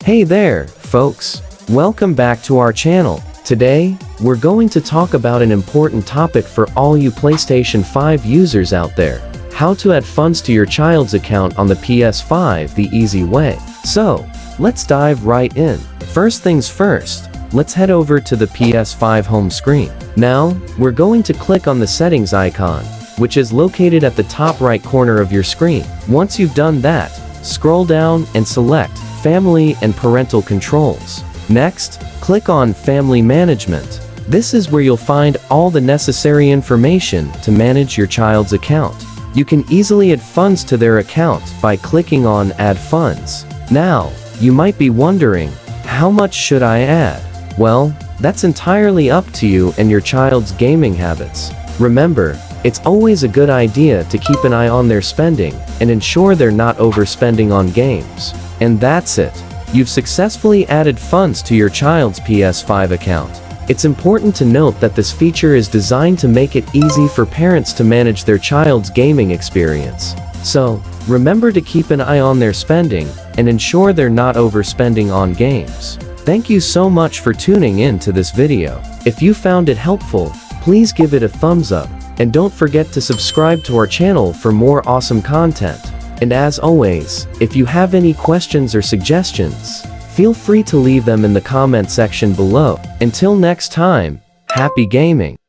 Hey there, folks. Welcome back to our channel. Today, we're going to talk about an important topic for all you PlayStation 5 users out there. How to add funds to your child's account on the PS5 the easy way. So, let's dive right in. First things first, let's head over to the PS5 home screen. Now, we're going to click on the settings icon, which is located at the top right corner of your screen. Once you've done that, scroll down and select Family and Parental Controls. Next, click on Family Management. This is where you'll find all the necessary information to manage your child's account. You can easily add funds to their account by clicking on Add Funds. Now, you might be wondering, how much should I add? Well, that's entirely up to you and your child's gaming habits. Remember, it's always a good idea to keep an eye on their spending and ensure they're not overspending on games. And that's it. You've successfully added funds to your child's PS5 account. It's important to note that this feature is designed to make it easy for parents to manage their child's gaming experience. So, remember to keep an eye on their spending and ensure they're not overspending on games. Thank you so much for tuning in to this video. If you found it helpful, please give it a thumbs up, and don't forget to subscribe to our channel for more awesome content. And as always, if you have any questions or suggestions, feel free to leave them in the comment section below. Until next time, happy gaming!